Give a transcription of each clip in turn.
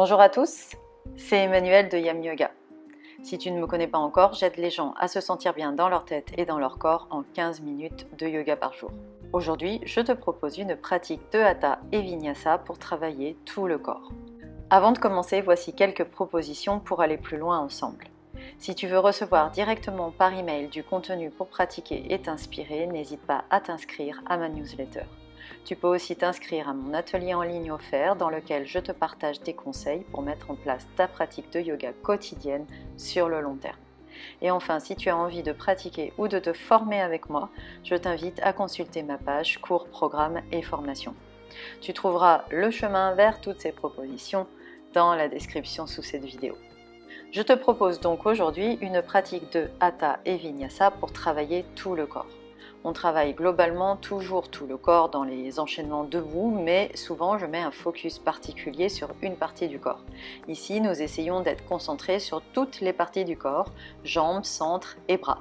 Bonjour à tous, c'est Emmanuelle de Yam Yoga. Si tu ne me connais pas encore, j'aide les gens à se sentir bien dans leur tête et dans leur corps en 15 minutes de yoga par jour. Aujourd'hui, je te propose une pratique de Hatha et Vinyasa pour travailler tout le corps. Avant de commencer, voici quelques propositions pour aller plus loin ensemble. Si tu veux recevoir directement par email du contenu pour pratiquer et t'inspirer, n'hésite pas à t'inscrire à ma newsletter. Tu peux aussi t'inscrire à mon atelier en ligne offert dans lequel je te partage des conseils pour mettre en place ta pratique de yoga quotidienne sur le long terme. Et enfin, si tu as envie de pratiquer ou de te former avec moi, je t'invite à consulter ma page cours, programme et formation. Tu trouveras le chemin vers toutes ces propositions dans la description sous cette vidéo. Je te propose donc aujourd'hui une pratique de Hatha et Vinyasa pour travailler tout le corps. On travaille globalement toujours tout le corps dans les enchaînements debout, mais souvent je mets un focus particulier sur une partie du corps. Ici, nous essayons d'être concentrés sur toutes les parties du corps, jambes, centre et bras.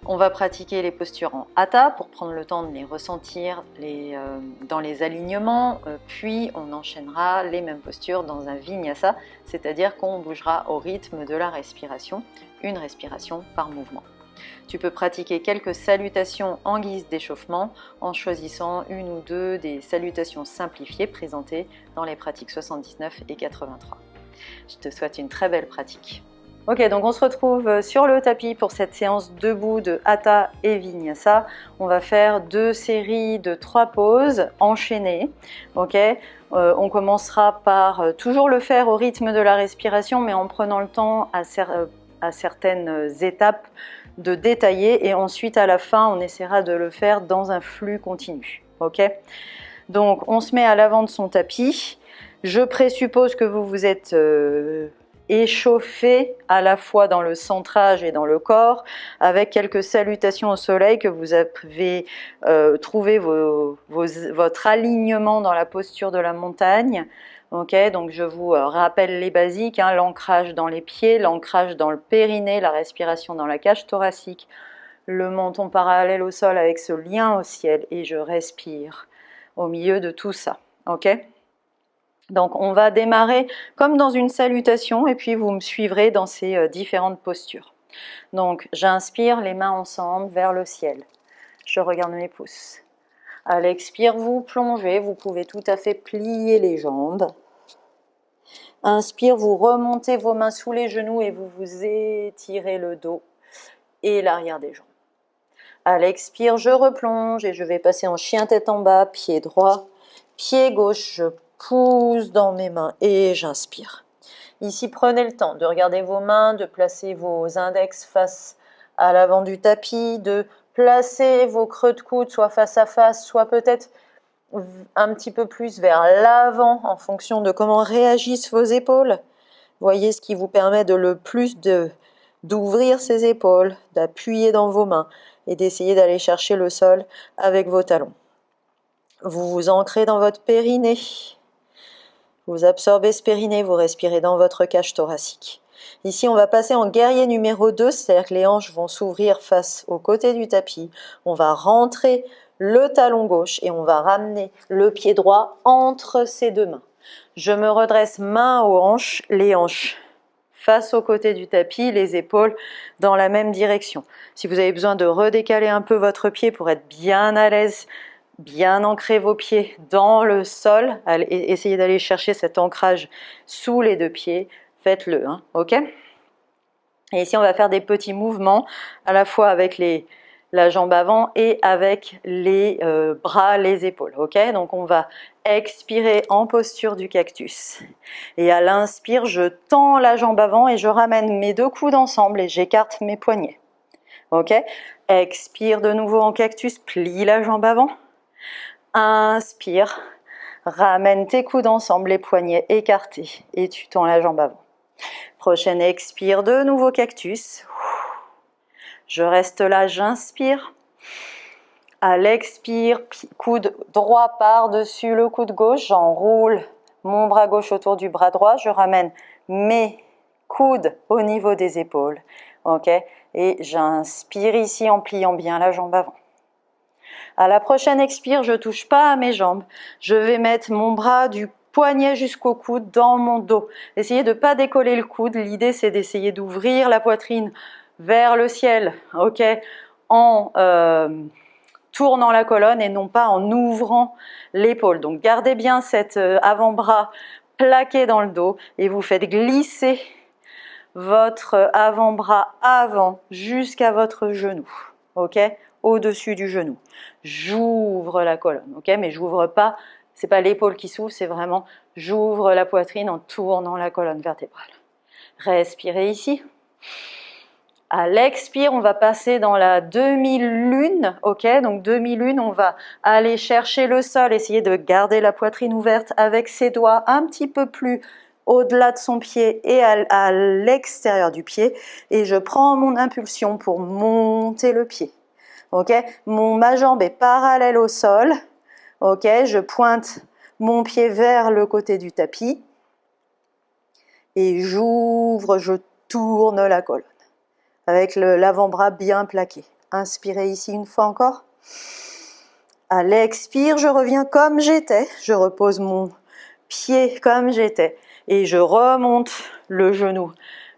On va pratiquer les postures en Hatha pour prendre le temps de les ressentir dans les alignements, puis on enchaînera les mêmes postures dans un Vinyasa, c'est-à-dire qu'on bougera au rythme de la respiration, une respiration par mouvement. Tu peux pratiquer quelques salutations en guise d'échauffement en choisissant une ou deux des salutations simplifiées présentées dans les pratiques 79 et 83. Je te souhaite une très belle pratique. Ok, donc on se retrouve sur le tapis pour cette séance debout de Hatha et Vinyasa. On va faire 2 séries de 3 pauses enchaînées. Ok, on commencera par toujours le faire au rythme de la respiration, mais en prenant le temps à certaines étapes de détailler, et ensuite à la fin on essaiera de le faire dans un flux continu. Ok, donc on se met à l'avant de son tapis. Je présuppose que vous vous êtes échauffé à la fois dans le centrage et dans le corps, avec quelques salutations au soleil, que vous avez trouvé votre alignement dans la posture de la montagne. Ok, donc je vous rappelle les basiques, l'ancrage dans les pieds, l'ancrage dans le périnée, la respiration dans la cage thoracique, le menton parallèle au sol avec ce lien au ciel, et je respire au milieu de tout ça. Ok, donc on va démarrer comme dans une salutation, et puis vous me suivrez dans ces différentes postures. Donc j'inspire, les mains ensemble vers le ciel. Je regarde mes pouces. À l'expire, vous plongez, vous pouvez tout à fait plier les jambes. Inspire, vous remontez vos mains sous les genoux et vous vous étirez le dos et l'arrière des jambes. À l'expire, je replonge et je vais passer en chien tête en bas, pied droit, pied gauche, je pousse dans mes mains et j'inspire. Ici, prenez le temps de regarder vos mains, de placer vos index face à l'avant du tapis, de placer vos creux de coude soit face à face, soit peut-être un petit peu plus vers l'avant en fonction de comment réagissent vos épaules. Voyez ce qui vous permet le plus d'ouvrir ces épaules, d'appuyer dans vos mains et d'essayer d'aller chercher le sol avec vos talons. Vous vous ancrez dans votre périnée. Vous absorbez ce périnée, vous respirez dans votre cage thoracique. Ici, on va passer en guerrier numéro 2, c'est-à-dire que les hanches vont s'ouvrir face au côté du tapis. On va rentrer le talon gauche et on va ramener le pied droit entre ces deux mains. Je me redresse main aux hanches, les hanches face au côté du tapis, les épaules dans la même direction. Si vous avez besoin de redécaler un peu votre pied pour être bien à l'aise, bien ancrer vos pieds dans le sol, essayez d'aller chercher cet ancrage sous les 2 pieds, faites-le, ok ? Et ici on va faire des petits mouvements à la fois avec la jambe avant et avec les bras, les épaules, ok ? Donc on va expirer en posture du cactus. Et à l'inspire, je tends la jambe avant et je ramène mes 2 coudes ensemble et j'écarte mes poignets. Ok ? Expire de nouveau en cactus, plie la jambe avant. Inspire, ramène tes coudes ensemble, les poignets écartés et tu tends la jambe avant. Prochaine expire, de nouveau cactus. Je reste là, j'inspire. À l'expire, coude droit par-dessus le coude gauche, j'enroule mon bras gauche autour du bras droit, je ramène mes coudes au niveau des épaules, ok ? Et j'inspire ici en pliant bien la jambe avant. À la prochaine expire, je ne touche pas à mes jambes, je vais mettre mon bras du poignet jusqu'au coude dans mon dos. Essayez de ne pas décoller le coude. L'idée, c'est d'essayer d'ouvrir la poitrine vers le ciel, ok, en tournant la colonne et non pas en ouvrant l'épaule. Donc gardez bien cet avant-bras plaqué dans le dos et vous faites glisser votre avant-bras avant jusqu'à votre genou, ok, au-dessus du genou. J'ouvre la colonne, ok, mais j'ouvre pas, c'est pas l'épaule qui s'ouvre, c'est vraiment j'ouvre la poitrine en tournant la colonne vertébrale. Respirez ici. À l'expire, on va passer dans la demi-lune, ok, donc demi-lune, on va aller chercher le sol, essayer de garder la poitrine ouverte avec ses doigts un petit peu plus au-delà de son pied et à l'extérieur du pied, et je prends mon impulsion pour monter le pied, ok, ma jambe est parallèle au sol, ok, je pointe mon pied vers le côté du tapis, et j'ouvre, je tourne la colonne avec l'avant-bras bien plaqué. Inspirez ici une fois encore. À l'expire, je reviens comme j'étais. Je repose mon pied comme j'étais. Et je remonte le genou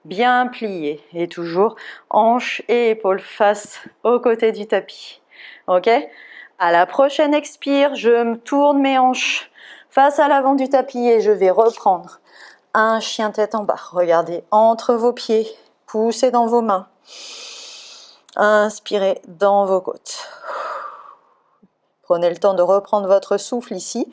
bien plié. Et toujours hanche et épaules face au côté du tapis. Ok ? À la prochaine expire, je me tourne mes hanches face à l'avant du tapis et je vais reprendre un chien tête en bas. Regardez entre vos pieds, poussez dans vos mains. Inspirez dans vos côtes. Prenez le temps de reprendre votre souffle ici.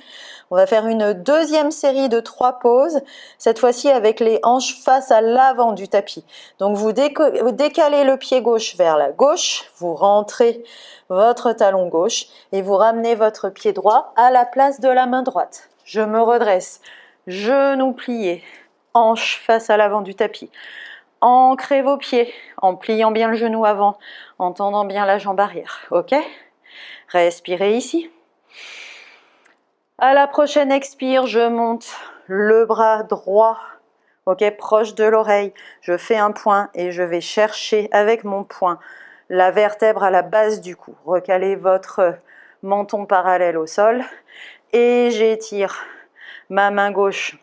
On va faire une deuxième série de 3 pauses, cette fois-ci avec les hanches face à l'avant du tapis. Donc vous décalez le pied gauche vers la gauche, vous rentrez votre talon gauche et vous ramenez votre pied droit à la place de la main droite. Je me redresse, genoux pliés, hanches face à l'avant du tapis. Ancrez vos pieds en pliant bien le genou avant, en tendant bien la jambe arrière, ok ? Respirez ici. À la prochaine expire, je monte le bras droit, ok, proche de l'oreille. Je fais un point et je vais chercher avec mon poing la vertèbre à la base du cou. Recalez votre menton parallèle au sol et j'étire ma main gauche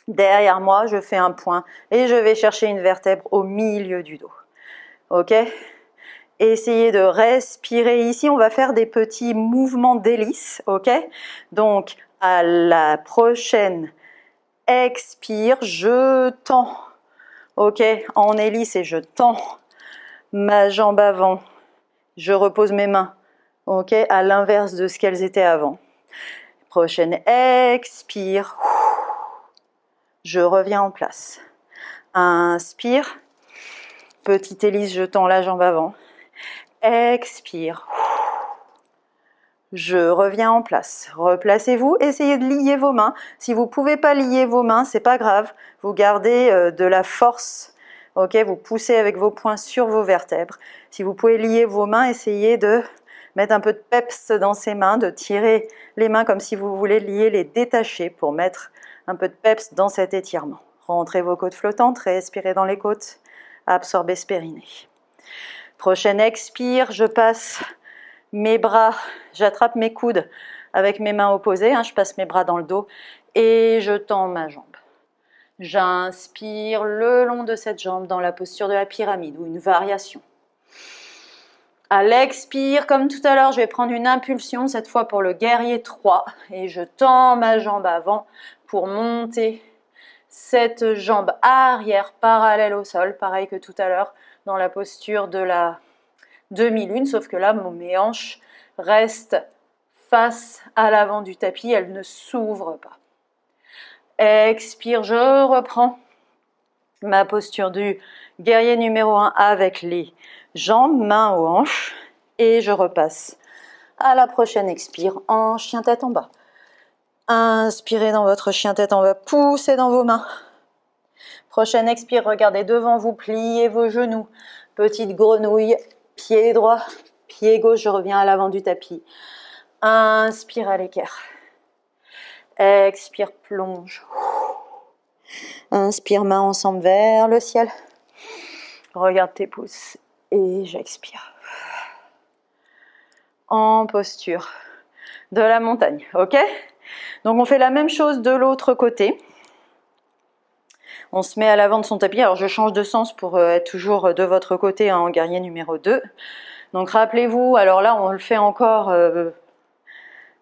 derrière moi, je fais un point et je vais chercher une vertèbre au milieu du dos. Ok ? Essayez de respirer ici. On va faire des petits mouvements d'hélice. Ok ? Donc, à la prochaine expire, je tends. Ok ? En hélice et je tends ma jambe avant. Je repose mes mains. Ok ? À l'inverse de ce qu'elles étaient avant. Prochaine expire. Je reviens en place. Inspire. Petite hélice, je tends la jambe avant. Expire. Je reviens en place. Replacez-vous. Essayez de lier vos mains. Si vous ne pouvez pas lier vos mains, c'est pas grave. Vous gardez de la force. Ok, vous poussez avec vos poings sur vos vertèbres. Si vous pouvez lier vos mains, essayez de mettre un peu de peps dans ces mains, de tirer les mains comme si vous voulez lier les détacher pour mettre un peu de peps dans cet étirement. Rentrez vos côtes flottantes, respirez dans les côtes, absorbez ce périnée. Prochaine expire, je passe mes bras, j'attrape mes coudes avec mes mains opposées, je passe mes bras dans le dos et je tends ma jambe. J'inspire le long de cette jambe dans la posture de la pyramide ou une variation. À l'expire, comme tout à l'heure, je vais prendre une impulsion, cette fois pour le guerrier 3 et je tends ma jambe avant pour monter cette jambe arrière parallèle au sol, pareil que tout à l'heure dans la posture de la demi-lune, sauf que là, mes hanches restent face à l'avant du tapis, elles ne s'ouvrent pas. Expire, je reprends ma posture du guerrier numéro 1 avec les jambes, mains aux hanches, et je repasse à la prochaine expire en chien tête en bas. Inspirez dans votre chien tête en bas, poussez dans vos mains. Prochaine expire, regardez devant vous, pliez vos genoux. Petite grenouille, pied droit, pied gauche, je reviens à l'avant du tapis. Inspire à l'équerre. Expire, plonge. Inspire, main ensemble vers le ciel. Regarde tes pouces et j'expire. En posture de la montagne, ok ? Donc on fait la même chose de l'autre côté. On se met à l'avant de son tapis. Alors je change de sens pour être toujours de votre côté en guerrier numéro 2. Donc rappelez-vous, alors là on le fait encore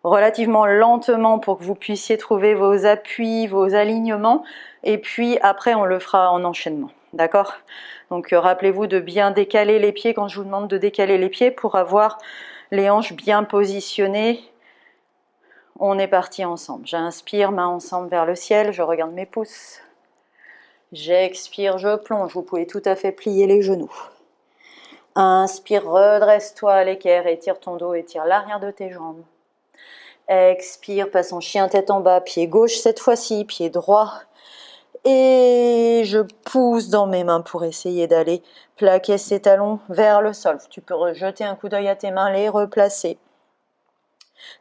relativement lentement pour que vous puissiez trouver vos appuis, vos alignements. Et puis après on le fera en enchaînement. D'accord? Donc rappelez-vous de bien décaler les pieds quand je vous demande de décaler les pieds pour avoir les hanches bien positionnées. On est parti ensemble. J'inspire, main ensemble vers le ciel, je regarde mes pouces. J'expire, je plonge. Vous pouvez tout à fait plier les genoux. Inspire, redresse-toi à l'équerre, étire ton dos, étire l'arrière de tes jambes. Expire, passe en chien tête en bas, pied gauche cette fois-ci, pied droit. Et je pousse dans mes mains pour essayer d'aller plaquer ces talons vers le sol. Tu peux rejeter un coup d'œil à tes mains, les replacer.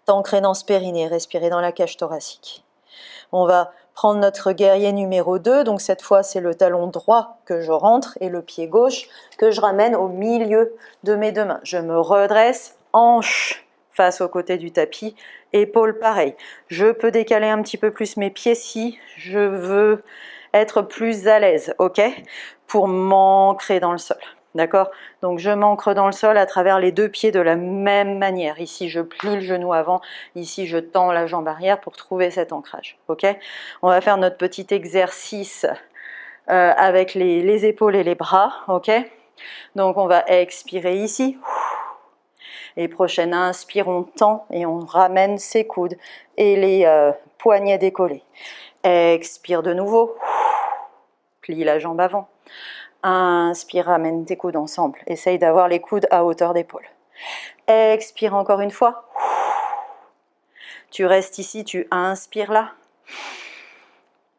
T'ancrer dans ce périnée, respirer dans la cage thoracique. On va prendre notre guerrier numéro 2, donc cette fois c'est le talon droit que je rentre et le pied gauche que je ramène au milieu de mes deux mains. Je me redresse, hanche face au côté du tapis, épaules pareil. Je peux décaler un petit peu plus mes pieds si je veux être plus à l'aise, ok? Pour m'ancrer dans le sol. D'accord? Donc je m'ancre dans le sol à travers les deux pieds de la même manière. Ici je plie le genou avant, ici je tends la jambe arrière pour trouver cet ancrage. Ok? On va faire notre petit exercice avec les épaules et les bras. Ok? Donc on va expirer ici. Et prochaine inspire, on tend et on ramène ses coudes et les poignets décollés. Expire de nouveau. Plie la jambe avant. Inspire, ramène tes coudes ensemble. Essaye d'avoir les coudes à hauteur d'épaule. Expire encore une fois. Tu restes ici, tu inspires là.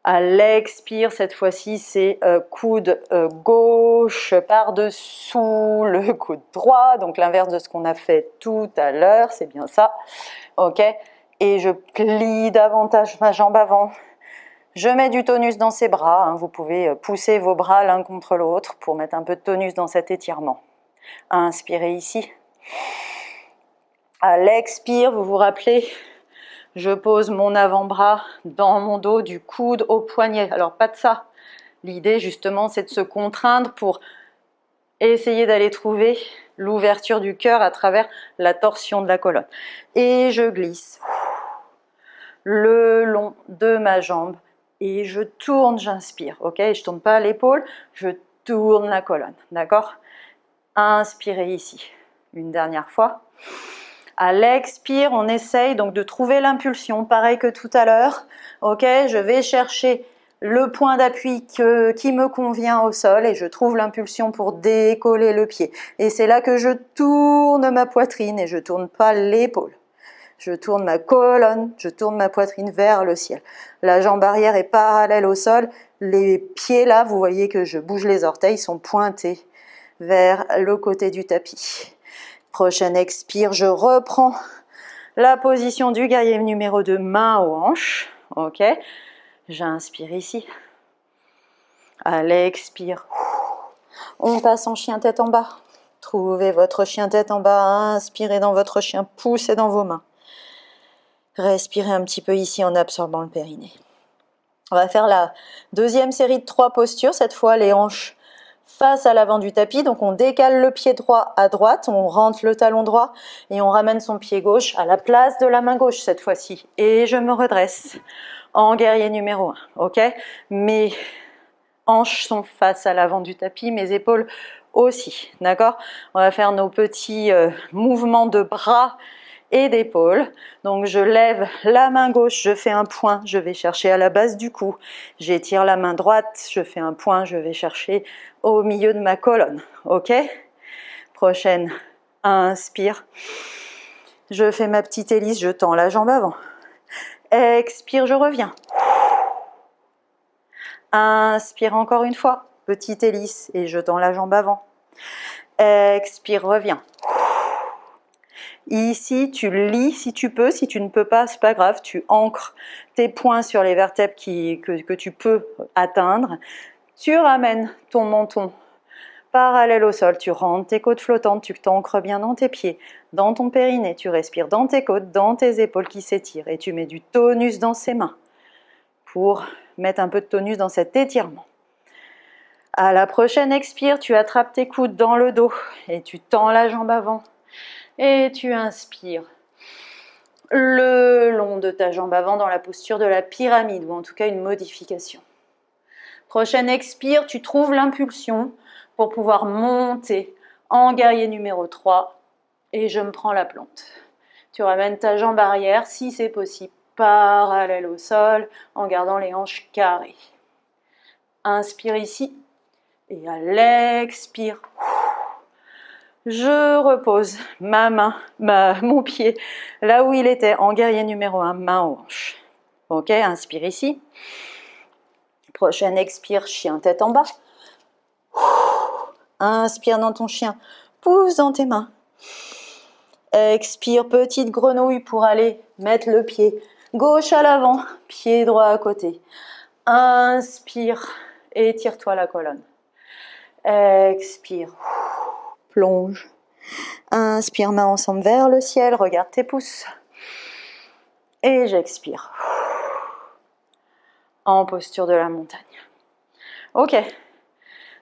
À l'expire, cette fois-ci, c'est coude gauche par-dessous le coude droit. Donc l'inverse de ce qu'on a fait tout à l'heure, c'est bien ça. Ok. Et je plie davantage ma jambe avant. Je mets du tonus dans ses bras, hein. Vous pouvez pousser vos bras l'un contre l'autre pour mettre un peu de tonus dans cet étirement. Inspirez ici. À l'expire, vous vous rappelez, je pose mon avant-bras dans mon dos du coude au poignet. Alors pas de ça. L'idée justement c'est de se contraindre pour essayer d'aller trouver l'ouverture du cœur à travers la torsion de la colonne. Et je glisse le long de ma jambe. Et je tourne, j'inspire, ok? Je ne tourne pas l'épaule, je tourne la colonne, d'accord? Inspirez ici, une dernière fois. À l'expire, on essaye donc de trouver l'impulsion, pareil que tout à l'heure, ok? Je vais chercher le point d'appui qui me convient au sol et je trouve l'impulsion pour décoller le pied. Et c'est là que je tourne ma poitrine et je ne tourne pas l'épaule. Je tourne ma colonne, je tourne ma poitrine vers le ciel. La jambe arrière est parallèle au sol. Les pieds là, vous voyez que je bouge les orteils, sont pointés vers le côté du tapis. Prochaine expire, je reprends la position du guerrier numéro 2, main aux hanches. Ok, j'inspire ici. À l'expire, on passe en chien tête en bas. Trouvez votre chien tête en bas, inspirez dans votre chien, poussez dans vos mains. Respirez un petit peu ici en absorbant le périnée. On va faire la deuxième série de 3 postures, cette fois les hanches face à l'avant du tapis. Donc on décale le pied droit à droite, on rentre le talon droit et on ramène son pied gauche à la place de la main gauche cette fois-ci. Et je me redresse en guerrier numéro 1. Ok? Mes hanches sont face à l'avant du tapis, mes épaules aussi. D'accord? On va faire nos petits mouvements de bras et d'épaule. Donc je lève la main gauche, je fais un point, je vais chercher à la base du cou. J'étire la main droite, je fais un point, je vais chercher au milieu de ma colonne. Ok? Prochaine, inspire. Je fais ma petite hélice, je tends la jambe avant. Expire, je reviens. Inspire encore une fois, petite hélice et je tends la jambe avant. Expire, reviens. Ici, tu lis si tu peux, si tu ne peux pas, c'est pas grave, tu ancres tes poings sur les vertèbres que tu peux atteindre. Tu ramènes ton menton parallèle au sol. Tu rentres tes côtes flottantes, tu t'ancres bien dans tes pieds, dans ton périnée. Tu respires dans tes côtes, dans tes épaules qui s'étirent. Et tu mets du tonus dans ces mains pour mettre un peu de tonus dans cet étirement. À la prochaine expire, tu attrapes tes coudes dans le dos et tu tends la jambe avant. Et tu inspires le long de ta jambe avant dans la posture de la pyramide, ou en tout cas une modification. Prochaine expire, tu trouves l'impulsion pour pouvoir monter en guerrier numéro 3 et je me prends la plante. Tu ramènes ta jambe arrière, si c'est possible, parallèle au sol, en gardant les hanches carrées. Inspire ici et à l'expire, je repose ma main, mon pied, là où il était, en guerrier numéro 1, main aux hanches. Ok, inspire ici. Prochaine expire, chien tête en bas. Inspire dans ton chien, pousse dans tes mains. Expire, petite grenouille pour aller mettre le pied gauche à l'avant, pied droit à côté. Inspire, étire-toi la colonne. Expire, plonge. Inspire, main ensemble vers le ciel, regarde tes pouces. Et j'expire. En posture de la montagne. Ok.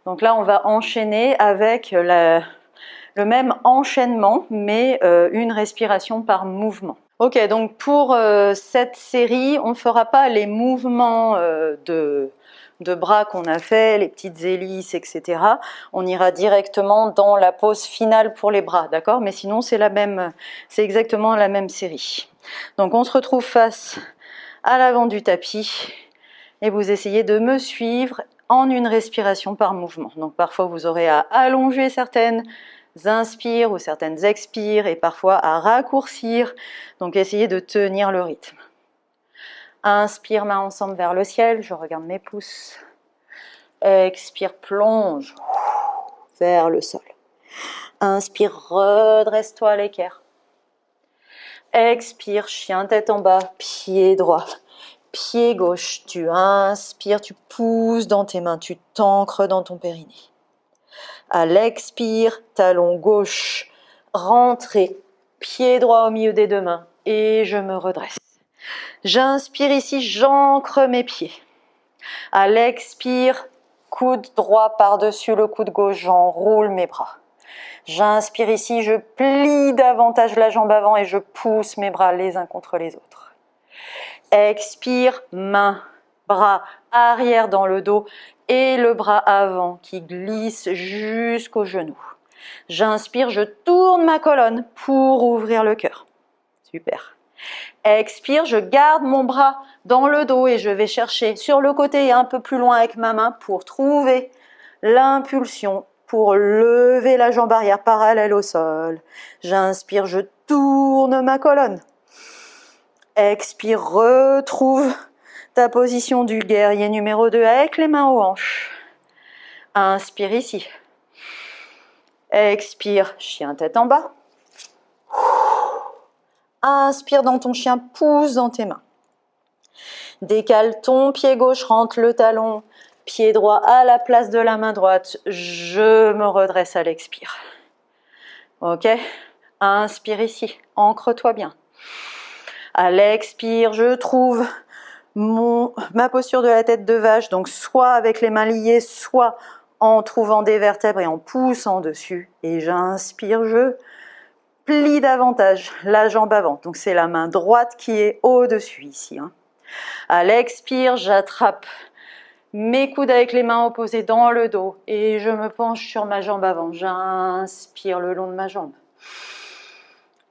Donc là, on va enchaîner avec le même enchaînement, mais une respiration par mouvement. Ok, donc pour cette série, on ne fera pas les mouvements de bras qu'on a fait, les petites hélices, etc. On ira directement dans la pose finale pour les bras, d'accord? Mais sinon, c'est exactement la même série. Donc on se retrouve face à l'avant du tapis et vous essayez de me suivre en une respiration par mouvement. Donc parfois vous aurez à allonger certaines inspires ou certaines expires et parfois à raccourcir. Donc essayez de tenir le rythme. Inspire, main ensemble vers le ciel, je regarde mes pouces. Expire, plonge vers le sol. Inspire, redresse-toi à l'équerre. Expire, chien tête en bas, pied droit. Pied gauche, tu inspires, tu pousses dans tes mains, tu t'ancres dans ton périnée. À l'expire, talon gauche, rentrée, pied droit au milieu des deux mains et je me redresse. J'inspire ici, j'ancre mes pieds. À l'expire, coude droit par-dessus le coude gauche, j'enroule mes bras. J'inspire ici, je plie davantage la jambe avant et je pousse mes bras les uns contre les autres. Expire, main, bras arrière dans le dos et le bras avant qui glisse jusqu'au genou. J'inspire, je tourne ma colonne pour ouvrir le cœur. Super. Expire, je garde mon bras dans le dos et je vais chercher sur le côté et un peu plus loin avec ma main pour trouver l'impulsion pour lever la jambe arrière parallèle au sol. J'inspire, je tourne ma colonne. Expire, retrouve ta position du guerrier numéro 2 avec les mains aux hanches. Inspire ici. Expire, chien tête en bas. Inspire dans ton chien, pousse dans tes mains. Décale ton pied gauche, rentre le talon, pied droit à la place de la main droite. Je me redresse à l'expire. Ok? Inspire ici, ancre-toi bien. À l'expire, je trouve ma posture de la tête de vache, donc soit avec les mains liées, soit en trouvant des vertèbres et en poussant dessus. Et j'inspire, je plie davantage la jambe avant. Donc c'est la main droite qui est au-dessus ici. À l'expire, j'attrape mes coudes avec les mains opposées dans le dos et je me penche sur ma jambe avant. J'inspire le long de ma jambe.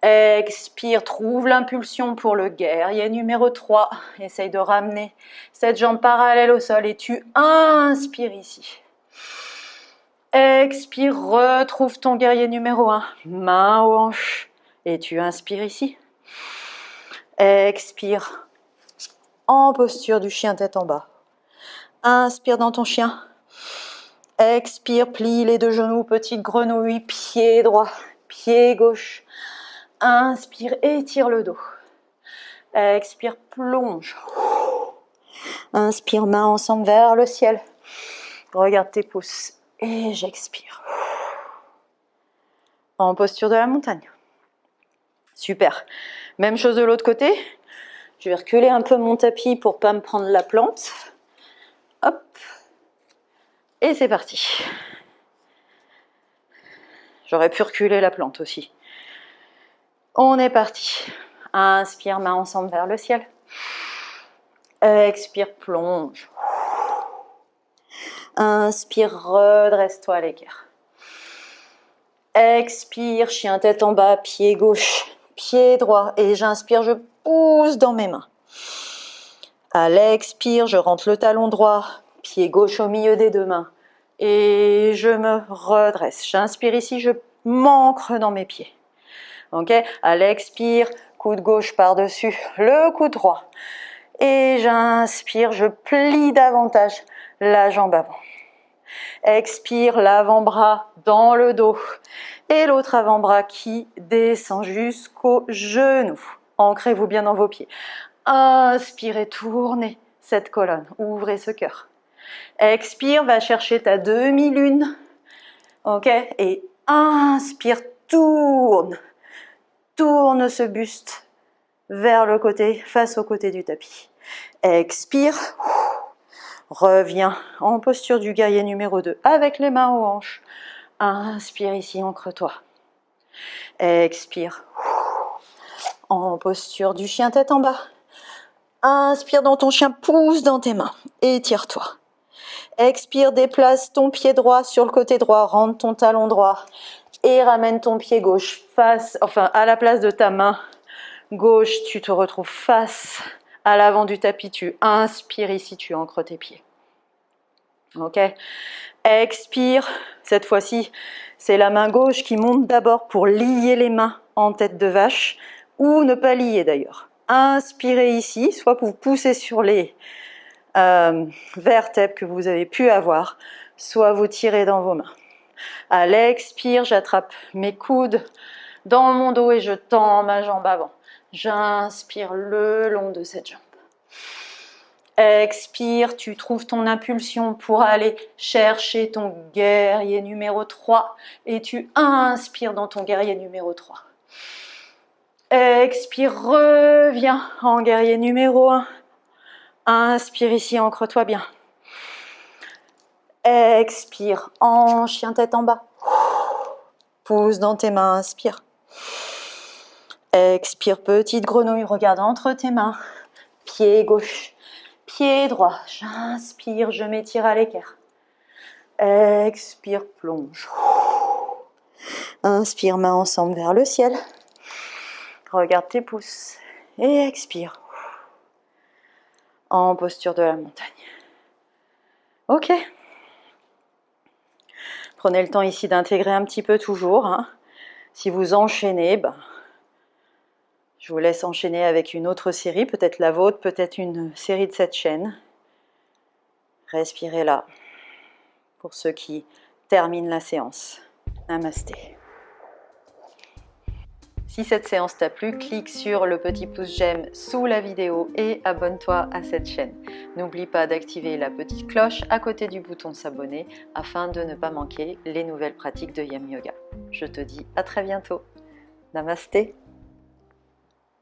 Expire, trouve l'impulsion pour le guerrier numéro 3. Essaye de ramener cette jambe parallèle au sol et tu inspires ici. Expire, retrouve ton guerrier numéro 1. Main aux hanches et tu inspires ici. Expire, en posture du chien tête en bas. Inspire dans ton chien. Expire, plie les deux genoux, petite grenouille, pied droit, pied gauche. Inspire, étire le dos. Expire, plonge. Inspire, main ensemble vers le ciel. Regarde tes pouces. Et j'expire. en posture de la montagne. Super. Même chose de l'autre côté. Je vais reculer un peu mon tapis pour ne pas me prendre la plante. Hop. Et c'est parti. J'aurais pu reculer la plante aussi. On est parti. Inspire, mains ensemble vers le ciel. Expire, plonge. Inspire, redresse-toi à l'équerre. Expire, chien tête en bas, pied gauche, pied droit. Et j'inspire, je pousse dans mes mains. À l'expire, je rentre le talon droit, pied gauche au milieu des deux mains. Et je me redresse. J'inspire ici, je m'ancre dans mes pieds. Ok, à l'expire, coude gauche par-dessus le coude droit. Et j'inspire, je plie davantage la jambe avant. Expire, l'avant-bras dans le dos. Et l'autre avant-bras qui descend jusqu'au genou. Ancrez-vous bien dans vos pieds. Inspirez, tournez cette colonne. Ouvrez ce cœur. Expire, va chercher ta demi-lune. Ok, et inspire, tourne. Tourne ce buste vers le côté, face au côté du tapis. Expire. Reviens en posture du guerrier numéro 2 avec les mains aux hanches. Inspire ici, ancre-toi. Expire. En posture du chien tête en bas. Inspire dans ton chien, pousse dans tes mains. Étire-toi. Expire, déplace ton pied droit sur le côté droit, rentre ton talon droit et ramène ton pied gauche à la place de ta main gauche. Tu te retrouves face à l'avant du tapis, tu inspires ici, tu ancres tes pieds. Ok. Expire, cette fois-ci, c'est la main gauche qui monte d'abord pour lier les mains en tête de vache ou ne pas lier d'ailleurs. Inspirez ici, soit vous poussez sur les vertèbres que vous avez pu avoir, soit vous tirez dans vos mains. À l'expire, j'attrape mes coudes dans mon dos et je tends ma jambe avant. J'inspire le long de cette jambe. Expire, tu trouves ton impulsion pour aller chercher ton guerrier numéro 3 et tu inspires dans ton guerrier numéro 3. Expire, reviens en guerrier numéro 1. Inspire ici, ancre-toi bien. Expire en chien tête en bas. Pousse dans tes mains, inspire. Expire, petite grenouille, regarde entre tes mains. Pied gauche, pied droit. J'inspire, je m'étire à l'équerre. Expire, plonge. Inspire, mains ensemble vers le ciel. Regarde tes pouces. Et expire. En posture de la montagne. Ok. Prenez le temps ici d'intégrer un petit peu toujours. Si vous enchaînez, je vous laisse enchaîner avec une autre série, peut-être la vôtre, peut-être une série de cette chaîne. Respirez là pour ceux qui terminent la séance. Namasté. Si cette séance t'a plu, clique sur le petit pouce j'aime sous la vidéo et abonne-toi à cette chaîne. N'oublie pas d'activer la petite cloche à côté du bouton s'abonner afin de ne pas manquer les nouvelles pratiques de Yam Yoga. Je te dis à très bientôt. Namasté.